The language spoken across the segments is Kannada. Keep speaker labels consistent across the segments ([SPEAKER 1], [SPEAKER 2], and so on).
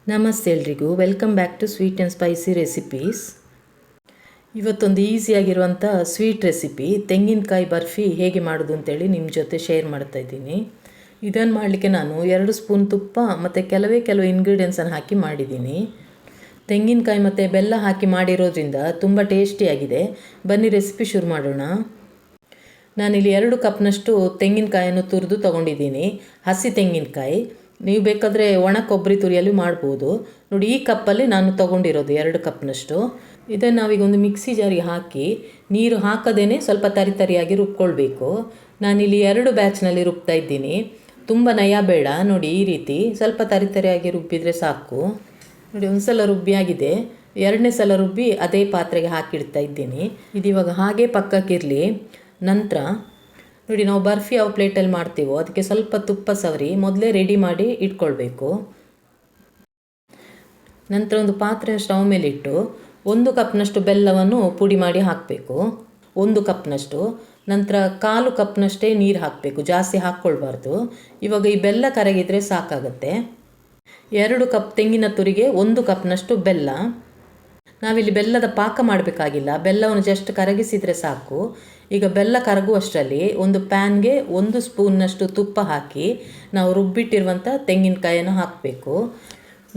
[SPEAKER 1] ನಮಸ್ತೆ ಎಲ್ರಿಗೂ, welcome back to sweet and spicy recipes. ಇವತ್ತೊಂದು ಈಸಿಯಾಗಿರುವಂಥ ಸ್ವೀಟ್ ರೆಸಿಪಿ ತೆಂಗಿನಕಾಯಿ ಬರ್ಫಿ ಹೇಗೆ ಮಾಡೋದು ಅಂತೇಳಿ ನಿಮ್ಮ ಜೊತೆ ಶೇರ್ ಮಾಡ್ತಾಯಿದ್ದೀನಿ. ಇದನ್ನು ಮಾಡಲಿಕ್ಕೆ ನಾನು 2 ಸ್ಪೂನ್ ತುಪ್ಪ ಮತ್ತು ಕೆಲವು ಇಂಗ್ರೀಡಿಯೆಂಟ್ಸನ್ನು ಹಾಕಿ ಮಾಡಿದ್ದೀನಿ. ತೆಂಗಿನಕಾಯಿ ಮತ್ತು ಬೆಲ್ಲ ಹಾಕಿ ಮಾಡಿರೋದ್ರಿಂದ ತುಂಬ ಟೇಸ್ಟಿಯಾಗಿದೆ. ಬನ್ನಿ ರೆಸಿಪಿ ಶುರು ಮಾಡೋಣ. ನಾನಿಲ್ಲಿ 2 ಕಪ್ನಷ್ಟು ತೆಂಗಿನಕಾಯನ್ನು ತುರಿದು ತೊಗೊಂಡಿದ್ದೀನಿ, ಹಸಿ ತೆಂಗಿನಕಾಯಿ. ನೀವು ಬೇಕಾದರೆ ಒಣ ಕೊಬ್ಬರಿ ತುರಿಯಲ್ಲಿ ಮಾಡ್ಬೋದು. ನೋಡಿ, ಈ ಕಪ್ಪಲ್ಲಿ ನಾನು ತೊಗೊಂಡಿರೋದು 2 ಕಪ್ನಷ್ಟು. ಇದನ್ನು ನಾವೀಗ ಒಂದು ಮಿಕ್ಸಿ ಜಾರಿಗೆ ಹಾಕಿ ನೀರು ಹಾಕದೇ ಸ್ವಲ್ಪ ತರಿಯಾಗಿ ರುಬ್ಕೊಳ್ಬೇಕು. ನಾನಿಲ್ಲಿ 2 ಬ್ಯಾಚ್ನಲ್ಲಿ ರುಬ್ತಾ ಇದ್ದೀನಿ. ತುಂಬ ನಯ ಬೇಡ. ನೋಡಿ, ಈ ರೀತಿ ಸ್ವಲ್ಪ ತರಿಯಾಗಿ ರುಬ್ಬಿದರೆ ಸಾಕು. ನೋಡಿ, ಒಂದು ಸಲ ರುಬ್ಬಿಯಾಗಿದೆ. 2ನೇ ಸಲ ರುಬ್ಬಿ ಅದೇ ಪಾತ್ರೆಗೆ ಹಾಕಿಡ್ತಾ ಇದ್ದೀನಿ. ಇದು ಇವಾಗ ಹಾಗೆ ಪಕ್ಕಕ್ಕಿರಲಿ. ನಂತರ ನೋಡಿ, ನಾವು ಬರ್ಫಿ ಯಾವ ಪ್ಲೇಟಲ್ಲಿ ಮಾಡ್ತೀವೋ ಅದಕ್ಕೆ ಸ್ವಲ್ಪ ತುಪ್ಪ ಸವರಿ ಮೊದಲೇ ರೆಡಿ ಮಾಡಿ ಇಟ್ಕೊಳ್ಬೇಕು. ನಂತರ ಒಂದು ಪಾತ್ರೆ ಸ್ಟವ್ ಮೇಲಿಟ್ಟು 1 ಕಪ್ನಷ್ಟು ಬೆಲ್ಲವನ್ನು ಪುಡಿ ಮಾಡಿ ಹಾಕಬೇಕು, 1 ಕಪ್ನಷ್ಟು. ನಂತರ 1/4 ಕಪ್ನಷ್ಟೇ ನೀರು ಹಾಕಬೇಕು, ಜಾಸ್ತಿ ಹಾಕ್ಕೊಳ್ಬಾರ್ದು. ಇವಾಗ ಈ ಬೆಲ್ಲ ಕರಗಿದರೆ ಸಾಕಾಗತ್ತೆ. 2 ಕಪ್ ತೆಂಗಿನ ತುರಿಗೆ 1 ಕಪ್ನಷ್ಟು ಬೆಲ್ಲ. ನಾವಿಲ್ಲಿ ಬೆಲ್ಲದ ಪಾಕ ಮಾಡಬೇಕಾಗಿಲ್ಲ, ಬೆಲ್ಲವನ್ನು ಜಸ್ಟ್ ಕರಗಿಸಿದರೆ ಸಾಕು. ಈಗ ಬೆಲ್ಲ ಕರಗುವಷ್ಟರಲ್ಲಿ ಒಂದು ಪ್ಯಾನ್ಗೆ 1 ಸ್ಪೂನ್ನಷ್ಟು ತುಪ್ಪ ಹಾಕಿ ನಾವು ರುಬ್ಬಿಟ್ಟಿರುವಂಥ ತೆಂಗಿನಕಾಯನ್ನು ಹಾಕಬೇಕು.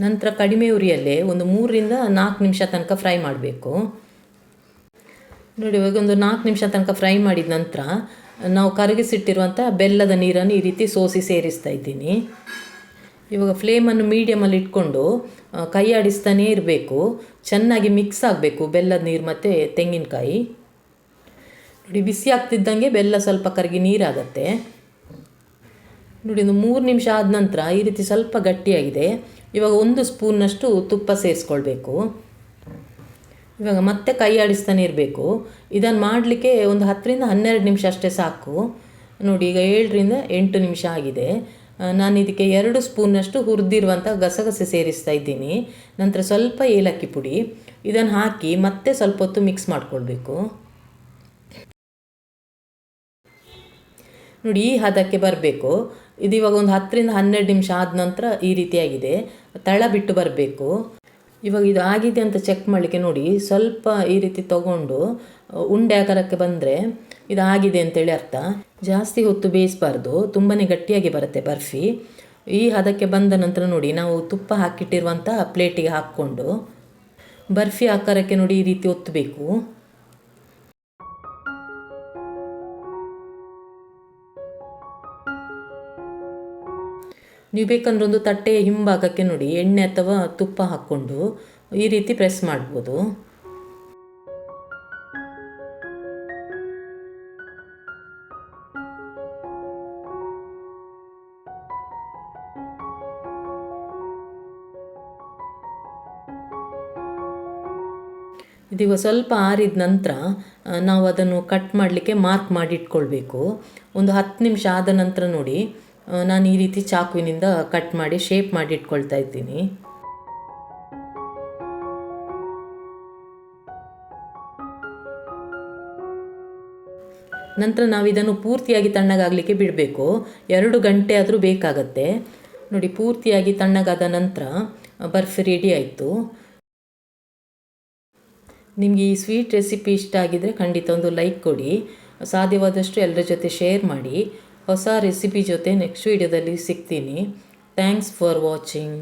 [SPEAKER 1] ನಂತರ ಕಡಿಮೆ ಉರಿಯಲ್ಲೇ ಒಂದು 3ರಿಂದ 4 ನಿಮಿಷ ತನಕ ಫ್ರೈ ಮಾಡಬೇಕು. ನೋಡಿ, ಇವಾಗ ಒಂದು 4 ನಿಮಿಷ ತನಕ ಫ್ರೈ ಮಾಡಿದ ನಂತರ ನಾವು ಕರಗಿಸಿಟ್ಟಿರುವಂಥ ಬೆಲ್ಲದ ನೀರನ್ನು ಈ ರೀತಿ ಸೋಸಿ ಸೇರಿಸ್ತಾ ಇದ್ದೀನಿ. ಇವಾಗ ಫ್ಲೇಮನ್ನು ಮೀಡಿಯಮಲ್ಲಿ ಇಟ್ಕೊಂಡು ಕೈ ಆಡಿಸ್ತಾನೇ ಇರಬೇಕು. ಚೆನ್ನಾಗಿ ಮಿಕ್ಸ್ ಆಗಬೇಕು ಬೆಲ್ಲದ ನೀರು ಮತ್ತು ತೆಂಗಿನಕಾಯಿ. ನೋಡಿ, ಬಿಸಿ ಆಗ್ತಿದ್ದಂಗೆ ಬೆಲ್ಲ ಸ್ವಲ್ಪ ಕರಗಿ ನೀರಾಗತ್ತೆ. ನೋಡಿ, ಒಂದು 3 ನಿಮಿಷ ಆದ ನಂತರ ಈ ರೀತಿ ಸ್ವಲ್ಪ ಗಟ್ಟಿಯಾಗಿದೆ. ಇವಾಗ 1 ಸ್ಪೂನ್ನಷ್ಟು ತುಪ್ಪ ಸೇರಿಸ್ಕೊಳ್ಬೇಕು. ಇವಾಗ ಮತ್ತೆ ಕೈ ಆಡಿಸ್ತಾನೆ ಇರಬೇಕು. ಇದನ್ನು ಮಾಡಲಿಕ್ಕೆ ಒಂದು 10ರಿಂದ 12 ನಿಮಿಷ ಅಷ್ಟೇ ಸಾಕು. ನೋಡಿ, ಈಗ 7ರಿಂದ 8 ನಿಮಿಷ ಆಗಿದೆ. ನಾನು ಇದಕ್ಕೆ 2 ಸ್ಪೂನ್ನಷ್ಟು ಹುರಿದಿರುವಂಥ ಗಸಗಸೆ ಸೇರಿಸ್ತಾ ಇದ್ದೀನಿ. ನಂತರ ಸ್ವಲ್ಪ ಏಲಕ್ಕಿ ಪುಡಿ. ಇದನ್ನು ಹಾಕಿ ಮತ್ತೆ ಸ್ವಲ್ಪ ಹೊತ್ತು ಮಿಕ್ಸ್ ಮಾಡಿಕೊಳ್ಬೇಕು. ನೋಡಿ, ಈ ಹದಕ್ಕೆ ಬರಬೇಕು. ಇದು ಇವಾಗ ಒಂದು 10ರಿಂದ 12 ನಿಮಿಷ ಆದ ನಂತರ ಈ ರೀತಿಯಾಗಿದೆ, ತಳ ಬಿಟ್ಟು ಬರಬೇಕು. ಇವಾಗ ಇದು ಆಗಿದೆ ಅಂತ ಚೆಕ್ ಮಾಡಲಿಕ್ಕೆ ನೋಡಿ, ಸ್ವಲ್ಪ ಈ ರೀತಿ ತಗೊಂಡು ಉಂಡೆ ಆಕಾರಕ್ಕೆ ಬಂದರೆ ಇದು ಆಗಿದೆ ಅಂತೇಳಿ ಅರ್ಥ. ಜಾಸ್ತಿ ಹೊತ್ತು ಬೇಯಿಸಬಾರ್ದು, ತುಂಬಾ ಗಟ್ಟಿಯಾಗಿ ಬರುತ್ತೆ ಬರ್ಫಿ. ಈ ಹದಕ್ಕೆ ಬಂದ ನಂತರ ನೋಡಿ, ನಾವು ತುಪ್ಪ ಹಾಕಿಟ್ಟಿರುವಂಥ ಪ್ಲೇಟಿಗೆ ಹಾಕ್ಕೊಂಡು ಬರ್ಫಿ ಆಕಾರಕ್ಕೆ ನೋಡಿ ಈ ರೀತಿ ಒತ್ತಬೇಕು. ನೀವು ಬೇಕಂದ್ರೆ ಒಂದು ತಟ್ಟೆಯ ಹಿಂಭಾಗಕ್ಕೆ ನೋಡಿ ಎಣ್ಣೆ ಅಥವಾ ತುಪ್ಪ ಹಾಕ್ಕೊಂಡು ಈ ರೀತಿ ಪ್ರೆಸ್ ಮಾಡ್ಬೋದು. ಇದೀಗ ಸ್ವಲ್ಪ ಆರಿದ ನಂತರ ನಾವು ಅದನ್ನು ಕಟ್ ಮಾಡಲಿಕ್ಕೆ ಮಾರ್ಕ್ ಮಾಡಿ ಇಟ್ಕೊಳ್ಬೇಕು. ಒಂದು 10 ನಿಮಿಷ ಆದ ನಂತರ ನೋಡಿ, ನಾನು ಈ ರೀತಿ ಚಾಕುವಿನಿಂದ ಕಟ್ ಮಾಡಿ ಶೇಪ್ ಮಾಡಿ ಇಟ್ಕೊಳ್ತಾ ಇದ್ದೀನಿ. ನಂತರ ನಾವು ಇದನ್ನು ಪೂರ್ತಿಯಾಗಿ ತಣ್ಣಗಾಗಲಿಕ್ಕೆ ಬಿಡಬೇಕು. 2 ಗಂಟೆ ಆದರೂ ಬೇಕಾಗತ್ತೆ. ನೋಡಿ, ಪೂರ್ತಿಯಾಗಿ ತಣ್ಣಗಾದ ನಂತರ ಬರ್ಫಿ ರೆಡಿ ಆಯಿತು. ನಿಮಗೆ ಈ ಸ್ವೀಟ್ ರೆಸಿಪಿ ಇಷ್ಟ ಆಗಿದರೆ ಖಂಡಿತ ಒಂದು ಲೈಕ್ ಕೊಡಿ. ಸಾಧ್ಯವಾದಷ್ಟು ಎಲ್ಲರ ಜೊತೆ ಶೇರ್ ಮಾಡಿ. ಹೊಸ ರೆಸಿಪಿ ಜೊತೆ ನೆಕ್ಸ್ಟ್ ವಿಡಿಯೋದಲ್ಲಿ ಸಿಗ್ತೀನಿ. Thanks for watching.